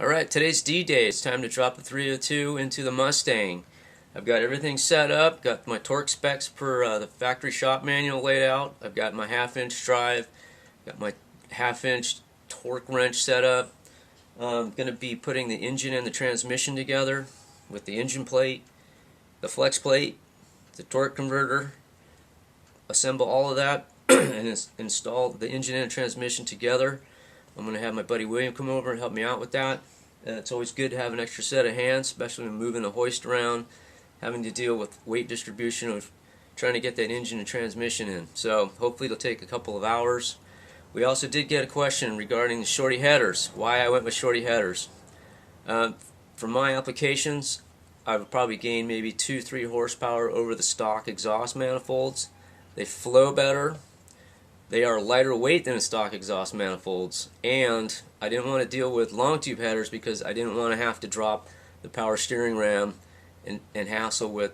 Alright, today's D-Day. It's time to drop the 302 into the Mustang. I've got everything set up, got my torque specs per the factory shop manual laid out. I've got my half-inch drive, got my half-inch torque wrench set up. I'm going to be putting the engine and the transmission together with the engine plate, the flex plate, the torque converter, assemble all of that and install the engine and transmission together. I'm going to have my buddy William come over and help me out with that. It's always good to have an extra set of hands, especially when moving the hoist around, having to deal with weight distribution of trying to get that engine and transmission in. So hopefully it'll take a couple of hours. We also did get a question regarding the shorty headers, why I went with shorty headers. For my applications, I've probably gained maybe 2-3 horsepower over the stock exhaust manifolds. They flow better. They are lighter weight than the stock exhaust manifolds, and I didn't want to deal with long tube headers because I didn't want to have to drop the power steering ram and hassle with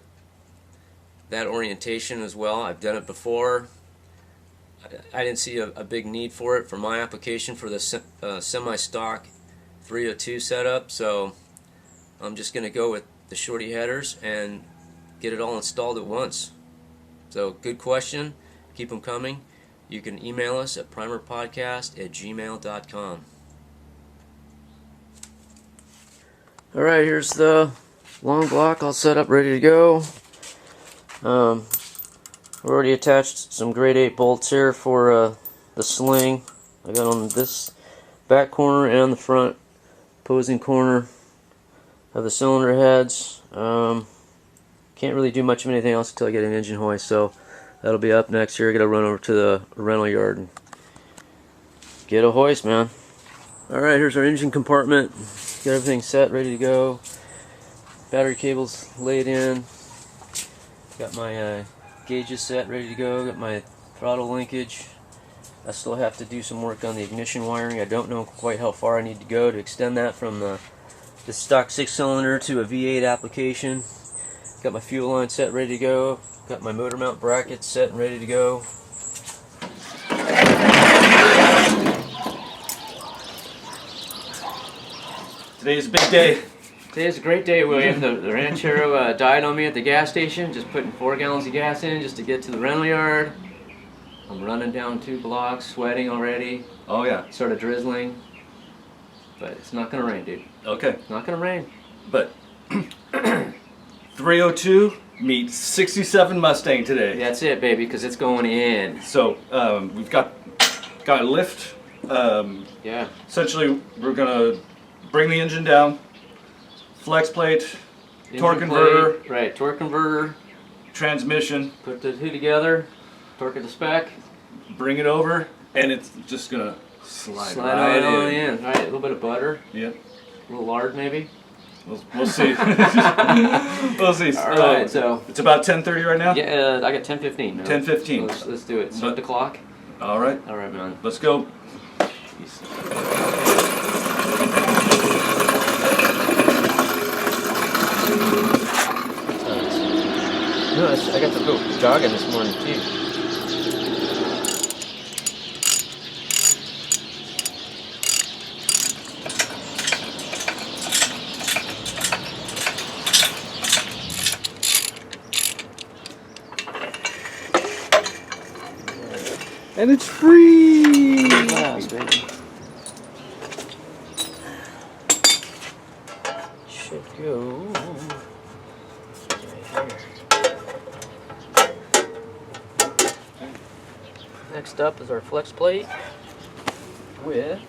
that orientation as well. I've done it before. I didn't see a big need for it for my application for the semi-stock 302 setup, so I'm just going to go with the shorty headers and get it all installed at once. So good question. Keep them coming. You can email us at primerpodcast@gmail.com. Alright, here's the long block all set up, ready to go. I've already attached some grade 8 bolts here for the sling. I got on this back corner and the front opposing corner of the cylinder heads. Can't really do much of anything else until I get an engine hoist, so that'll be up next here. I gotta run over to the rental yard and get a hoist, man. Alright, here's our engine compartment. Got everything set, ready to go. Battery cables laid in. Got my gauges set, ready to go. Got my throttle linkage. I still have to do some work on the ignition wiring. I don't know quite how far I need to go to extend that from the stock 6-cylinder to a V8 application. Got my fuel line set, ready to go. Got my motor mount brackets set and ready to go. Today's a big day. Today's a great day, William. The Ranchero died on me at the gas station, just putting 4 gallons of gas in just to get to the rental yard. I'm running down 2 blocks, sweating already. Oh yeah. Sort of drizzling. But it's not going to rain, dude. Okay. It's not going to rain. But 302 meets 67 Mustang today. That's it, baby, because it's going in. So we've got a lift. Yeah. Essentially, we're gonna bring the engine down, flex plate, torque converter, right? Torque converter, transmission. Put the two together, torque at the spec, bring it over, and it's just gonna slide right on in. Right, a little bit of butter. Yep. A little lard, maybe. We'll see. We'll see. All right, so it's about 10:30 right now. Yeah, I got 10:15. 10:15. Let's do it. Start the clock. All right. All right, man. Let's go. Jeez. No, I got to go jogging this morning too. And it's free! Yes, baby. Should go right here. Next up is our flex plate with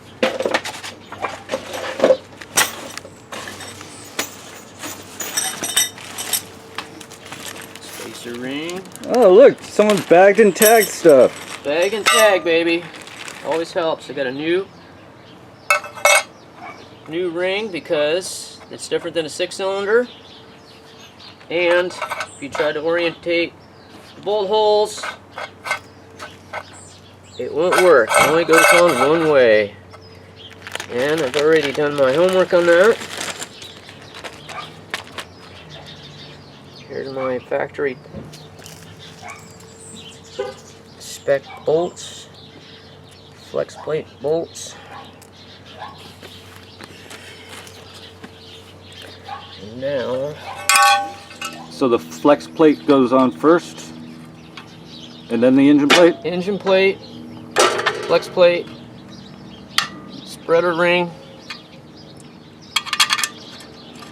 spacer ring. Oh look, someone's bagged and tagged stuff. Bag and tag, baby. Always helps. I got a new ring because it's different than a 6-cylinder. And if you try to orientate the bolt holes, it won't work. It only goes on one way. And I've already done my homework on that. Here's my factory spec bolts, flex plate bolts. And now, So the flex plate goes on first, and then the engine plate? engine plate, flex plate, spreader ring.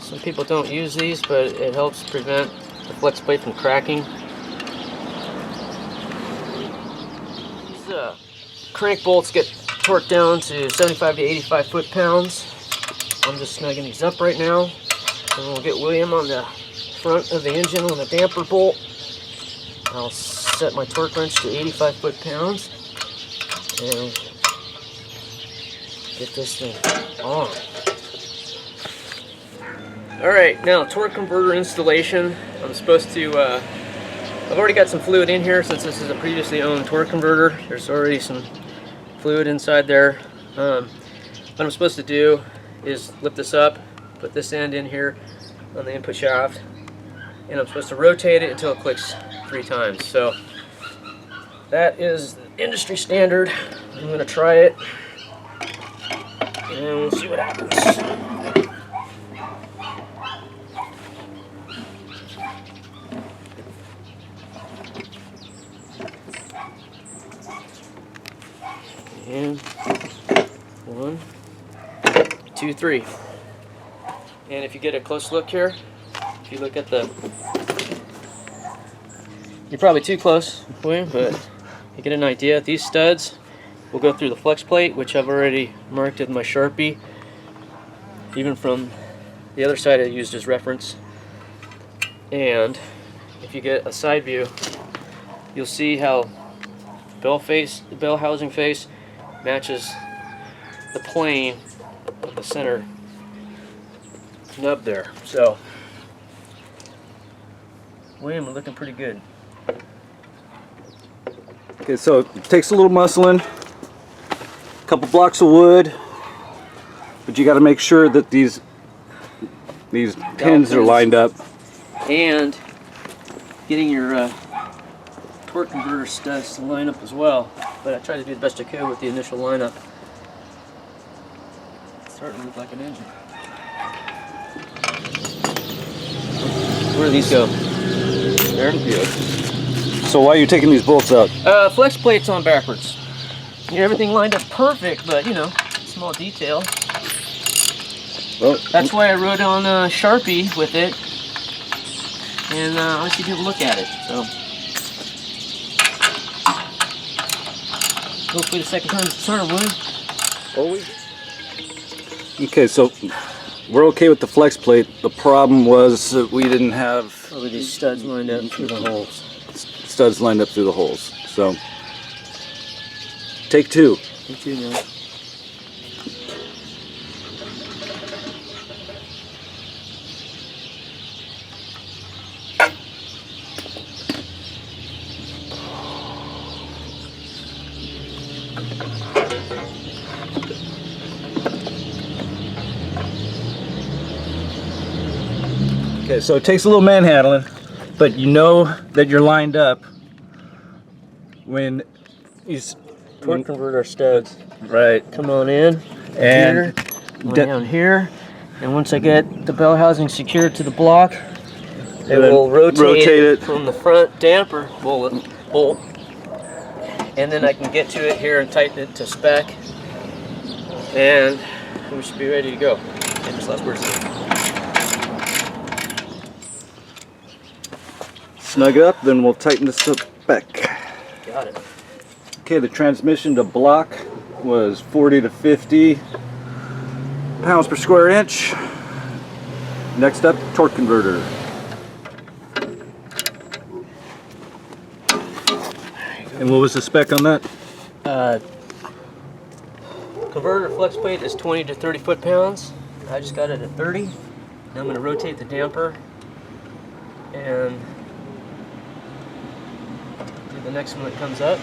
Some people don't use these, but it helps prevent the flex plate from cracking. These crank bolts get torqued down to 75 to 85 foot-pounds. I'm just snugging these up right now. And we'll get William on the front of the engine on the damper bolt. I'll set my torque wrench to 85 foot-pounds and get this thing on. Alright, now torque converter installation. I'm supposed to, I've already got some fluid in here since this is a previously owned torque converter. There's already some fluid inside there. What I'm supposed to do is lift this up, put this end in here on the input shaft, and I'm supposed to rotate it until it clicks 3 times. So that is industry standard. I'm going to try it and we'll see what happens. And 1, 2, 3. And if you get a close look here, if you look at the, you're probably too close, William, but you get an idea. These studs will go through the flex plate, which I've already marked with my Sharpie. Even from the other side I used as reference. And if you get a side view, you'll see how the bell housing face matches the plane of the center nub there. So, William, we're looking pretty good. Okay, so it takes a little muscling, a couple blocks of wood, but you got to make sure that these pins are lined up. And getting your torque converter studs to line up as well. But I tried to do the best I could with the initial lineup. It's starting to look like an engine. Where do these go? There? Yeah. So why are you taking these bolts out? Flex plate's on backwards. You know, everything lined up perfect, but you know, small detail. Well, That's why I wrote on Sharpie with it. And I want you to look at it. So hopefully the second time it's turn, William. always. Okay, so we're okay with the flex plate. The problem was that we didn't have Probably these studs lined up through the holes. studs lined up through the holes. So take 2. Me too now. Okay, so it takes a little manhandling, but you know that you're lined up when these Torque converter studs right come on in and here, one down here, and once I get the bell housing secured to the block, it will rotate it from the front damper bolt, and then I can get to it here and tighten it to spec, and we should be ready to go. And just last words. snug it up, then we'll tighten this up back. Got it. Okay, the transmission to block was 40 to 50 pounds per square inch. Next up, torque converter. And what was the spec on that? Converter flex plate is 20 to 30 foot-pounds. I just got it at 30. Now I'm going to rotate the damper and do the next one that comes up.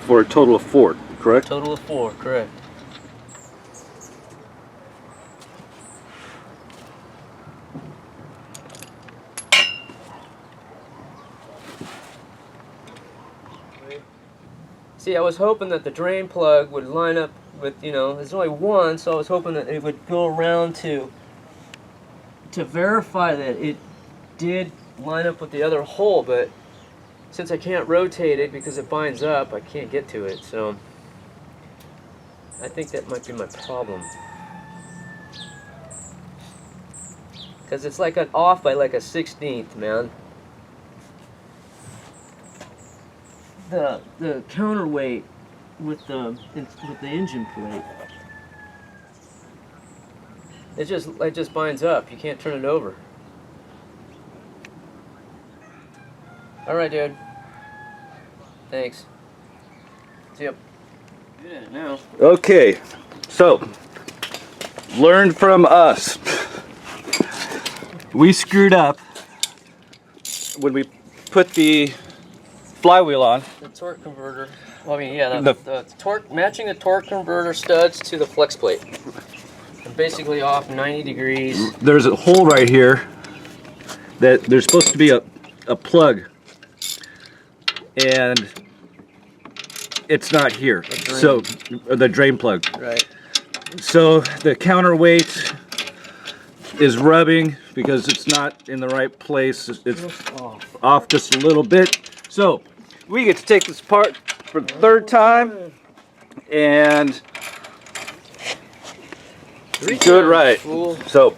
For a total of 4, correct? Total of 4, correct. See, I was hoping that the drain plug would line up with, you know, there's only one, so I was hoping that it would go around to to verify that it did line up with the other hole, but since I can't rotate it because it binds up, I can't get to it. So I think that might be my problem. Because it's like off by like a 1/16th, man. The counterweight with the engine plate, it just binds up. You can't turn it over. All right, dude. Thanks. See ya. Good at it now. Okay, so learn from us. We screwed up when we put the flywheel on. The torque converter. Well, I mean, yeah, the torque, matching the torque converter studs to the flex plate. I'm basically off 90 degrees. There's a hole right here that there's supposed to be a plug, and it's not here. So the drain plug. Right. So the counterweight is rubbing because it's not in the right place. It's off just a little bit. So we get to take this apart for the third time and do it right. So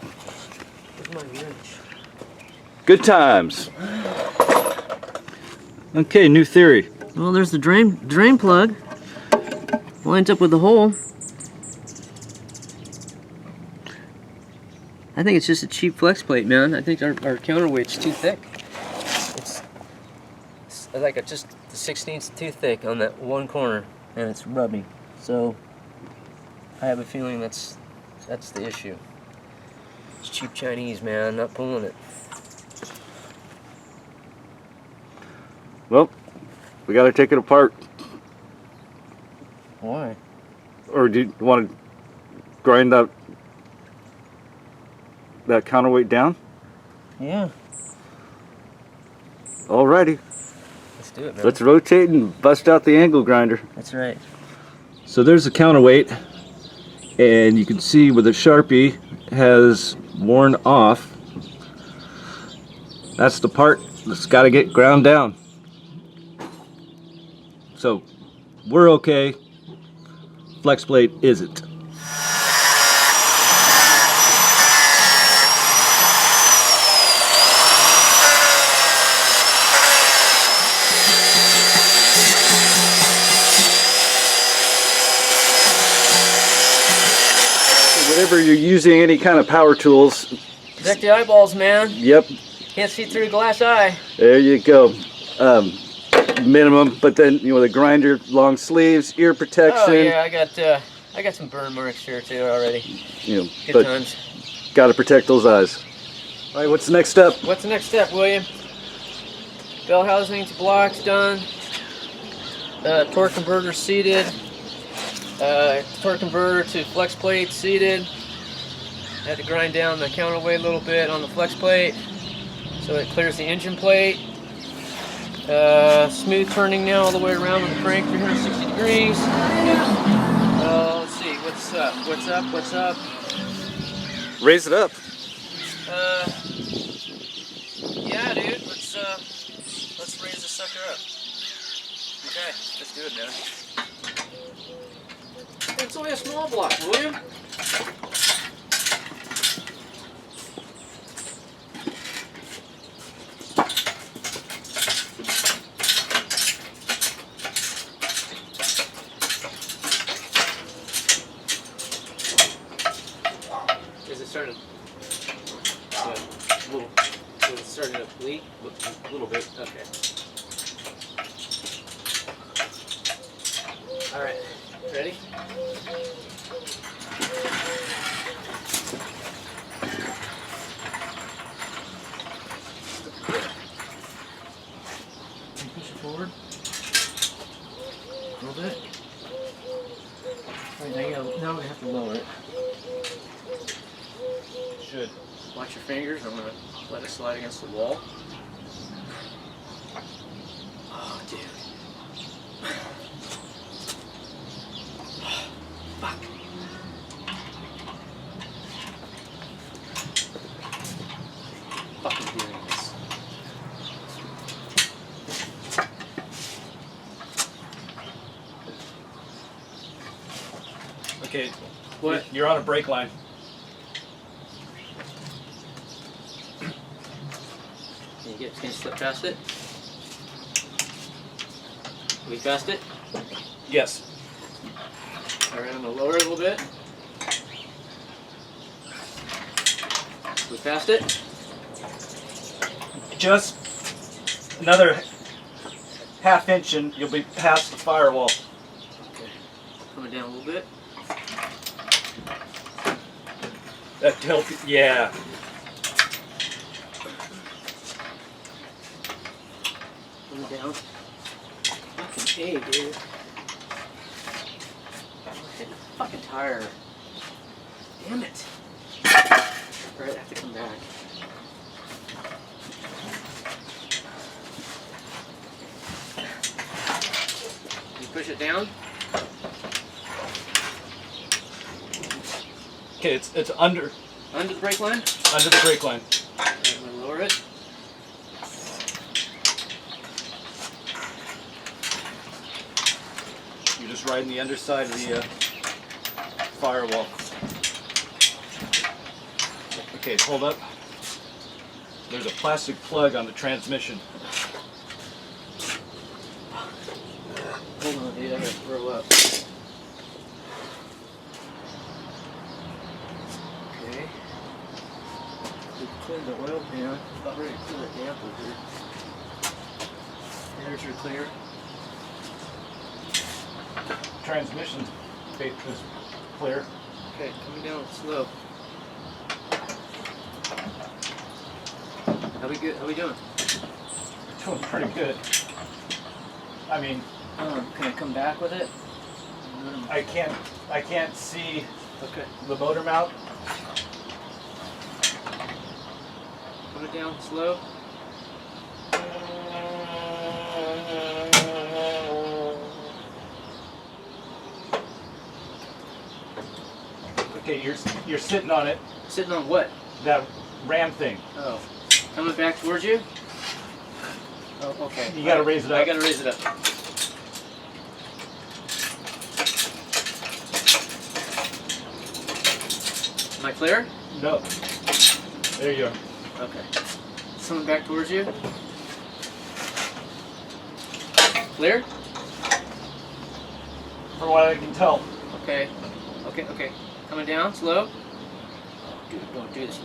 good times. Okay, new theory. Well, there's the drain plug. Lines up with the hole. I think it's just a cheap flex plate, man. I think our counterweight's too thick. It's like just the 16th too thick on that one corner, and it's rubbing. So I have a feeling that's the issue. It's cheap Chinese, man. Not pulling it. Well, we got to take it apart. Why? Or do you want to grind that counterweight down? Yeah. Alrighty. Let's do it, man. Let's rotate and bust out the angle grinder. That's right. So there's the counterweight, and you can see where the Sharpie has worn off. That's the part that's got to get ground down. So we're okay. Flex plate isn't. Whenever you're using any kind of power tools, Protect the eyeballs, man. yep, Can't see through a glass eye. there you go. Minimum, but then the grinder, long sleeves, ear protection. Oh yeah, I got some burn marks here too already. Good But times. got to protect those eyes. All right, what's the next step? What's the next step, William? Bell housing to blocks done. Torque converter seated. Torque converter to flex plate seated. Had to grind down the counterweight a little bit on the flex plate so it clears the engine plate. Smooth turning now all the way around with the crank, 360 degrees. Let's see, what's up? Raise it up. Yeah, dude, let's raise this sucker up. Okay, let's do it, man. It's only a small block, William. Is it starting? It's starting to leak a little bit. Okay. All right. Ready? Push it forward a little bit. All right, now we have to lower it. Should. Watch your fingers. I'm gonna let it slide against the wall. Oh, dude. Fuck. fucking doing this. Okay. What? You're on a brake line. Can you slip past it? Can we past it? Yes. Alright, I'm gonna lower it a little bit. We passed it? Just another half inch and you'll be past the firewall. Okay. Coming down a little bit. That help. Yeah. Coming down. Fucking A, dude. Hit the fucking tire. Damn it. Alright, I have to come back. You push it down? Okay, it's under Under the brake line? the brake line. Alright, I'm gonna lower it. You're just riding the underside of the firewall. Okay, hold up. There's a plastic plug on the transmission. Hold on, dude, I gotta throw up. Okay. We cleaned the oil pan. About ready to clean the damper here. There's your clear. Transmission is clear. Okay, coming down slow. How we good? How we doing? Doing pretty good. I mean, Can I come back with it? I can't see Okay. the motor mount. Coming down slow. Okay, you're sitting on it. Sitting on what? That ram thing. Oh. Coming back towards you? Oh, okay. You gotta raise it up. I gotta raise it up. Am I clear? No. There you are. Okay. Coming back towards you? Clear? From what I can tell. Okay. Okay, okay. Coming down, slow. Dude, don't do this.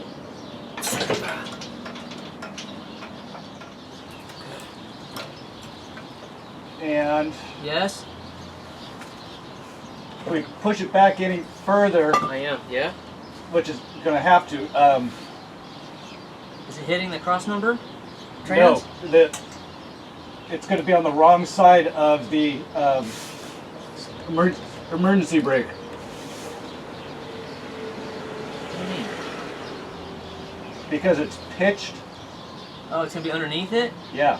And Yes? if we push it back any further, I am, yeah? which is going to have to, Is it hitting the cross member? no, it's going to be on the wrong side of the emergency brake. What do you mean? Because it's pitched. Oh, it's gonna be underneath it? Yeah.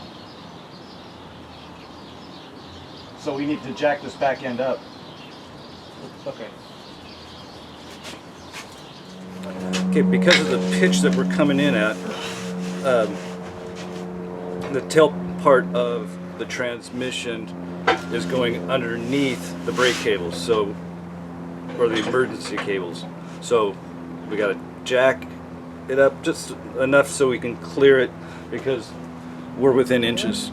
So we need to jack this back end up. Okay. Okay, because of the pitch that we're coming in at, the tail part of the transmission is going underneath the brake cables, so, or the emergency cables. So we got to jack it up just enough so we can clear it because we're within inches.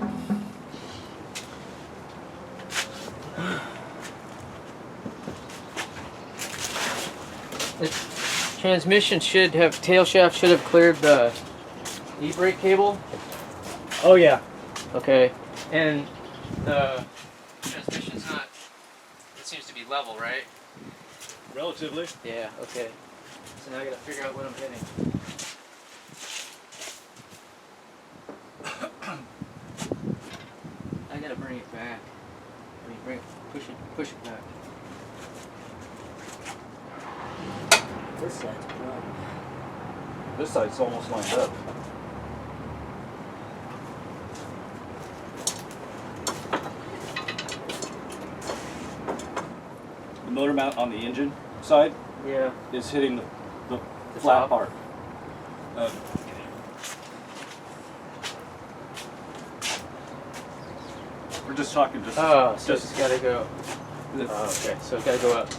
The transmission should have, tail shaft should have cleared the e-brake cable. Oh yeah. Okay. And the transmission's not, it seems to be level, right? Relatively. Yeah, okay. So now I gotta figure out what I'm hitting. I gotta bring it back. Push it back. This side's a problem. This side's almost lined up. The motor mount on the engine side Yeah. is hitting the The flat top? part. just talking. Oh, so it's gotta go. Oh, okay, so it's gotta go up.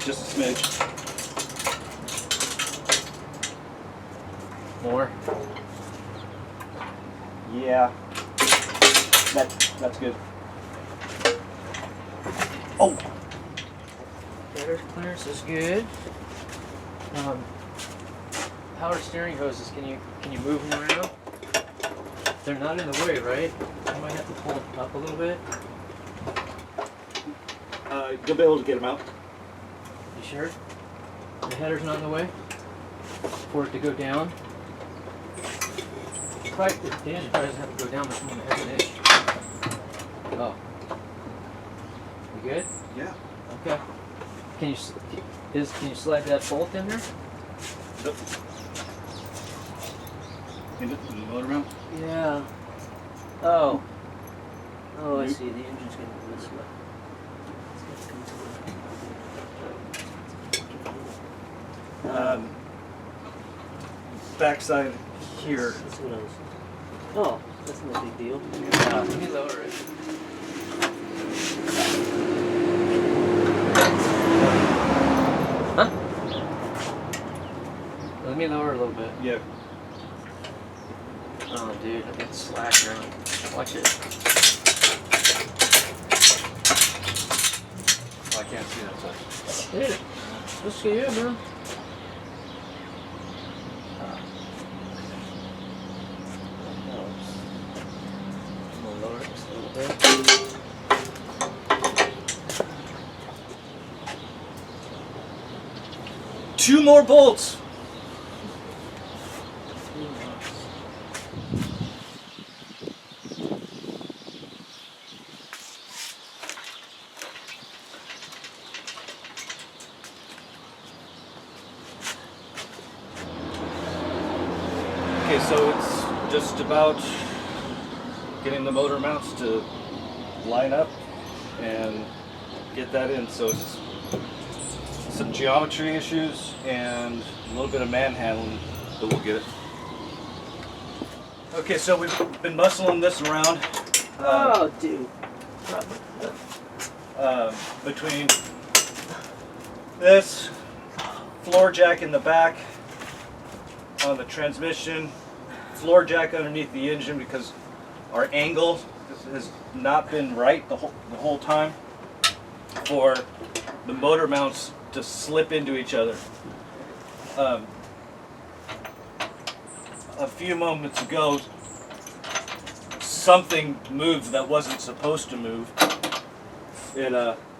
Just a smidge. More? Yeah. That's good. Oh. Better clearance is good. Power steering hoses, can you move them around? They're not in the way, right? I might have to pull them up a little bit. You'll be able to get them out. You sure? The header's not in the way? For it to go down? The engine probably doesn't have to go down much more than half an inch. Oh. You good? Yeah. Okay. Can you slide that bolt in there? Nope. In the motor mount? Yeah. Oh. Oh, I see. The engine's going to go this way. Backside here. That's what I was. Oh, that's no big deal. Let me lower it. Huh? Let me lower it a little bit. Yeah. Oh, dude, I got slack around. Watch it. Oh, I can't see that side. Hit it. Let's see it, man. I'm gonna lower it just a little bit. Two more bolts. Okay, so it's just about getting the motor mounts to line up and get that in. So it's some geometry issues and a little bit of manhandling, but we'll get it. Okay, so we've been muscling this around. Oh, dude. Between this floor jack in the back on the transmission, floor jack underneath the engine, because our angle has not been right the whole time for the motor mounts to slip into each other. A few moments ago, something moved that wasn't supposed to move. It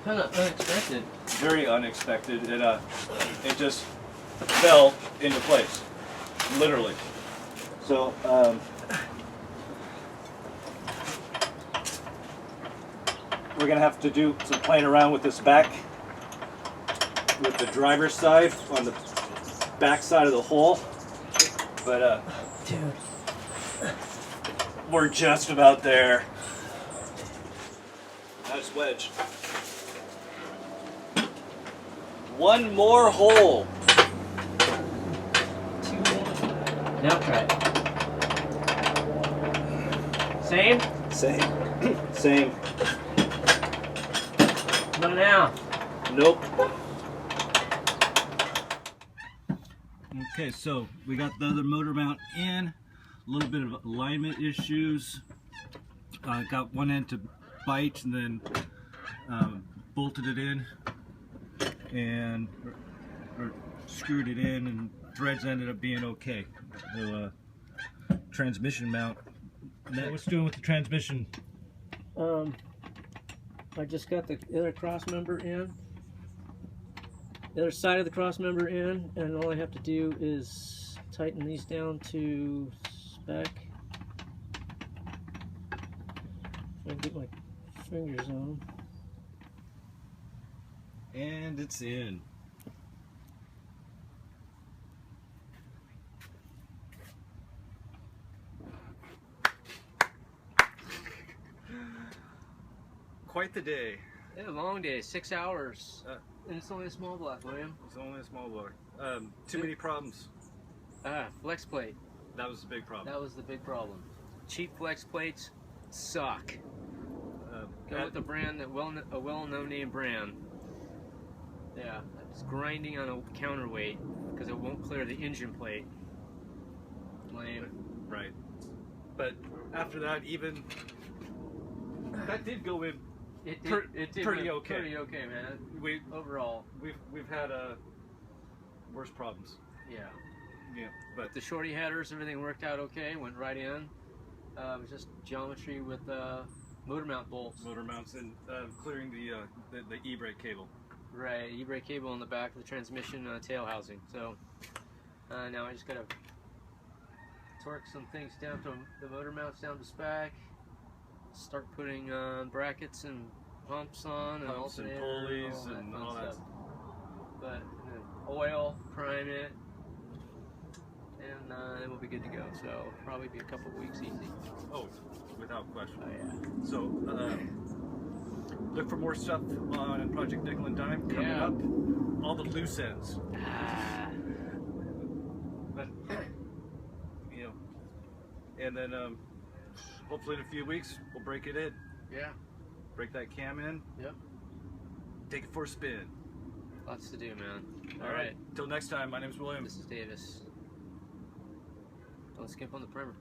Kind of unexpected. very unexpected. It just fell into place, literally. So we're gonna have to do some playing around with this back, with the driver's side on the back side of the hole. But Dude. we're just about there. Nice wedge. One more hole. Now try it. Same? Same. Same. Not now. Nope. Okay, so we got the other motor mount in. A little bit of alignment issues. Got one end to bite and then bolted it in and or screwed it in, and threads ended up being okay. The transmission mount. Now, what's doing with the transmission? I just got the other cross member in. The other side of the cross member in, and all I have to do is tighten these down to spec. I can get my fingers on them. And it's in. Quite the day. Yeah, long day, 6 hours. And it's only a small block, William. It's only a small block. Too many problems. Flex plate. That was the big problem. That was the big problem. Cheap flex plates suck. Go with the brand, a well-known name brand. Yeah, it's grinding on a counterweight because it won't clear the engine plate. Lame. Right. But after that, even that did go in. It did pretty okay. Pretty okay, man. Overall, we've had worse problems. Yeah. Yeah. But the shorty headers, everything worked out okay. Went right in. It was just geometry with motor mount bolts. Motor mounts and clearing the e-brake cable. Right, e-brake cable on the back of the transmission tail housing. So now I just gotta torque some things down to the motor mounts down to spec. Start putting brackets and pumps on, and Pumps and alternator, pulleys and all that stuff. But oil, prime it, and then we'll be good to go. So probably be a couple of weeks easy. Oh, without question. Oh yeah. So look for more stuff on Project Nickel and Dime coming Yeah. up. All the loose ends. But you know, and then hopefully in a few weeks we'll break it in. Yeah. Break that cam in. Yep. Take it for a spin. Lots to do, man. All right. Till next time. My name's William. This is Davis. Don't skimp on the primer.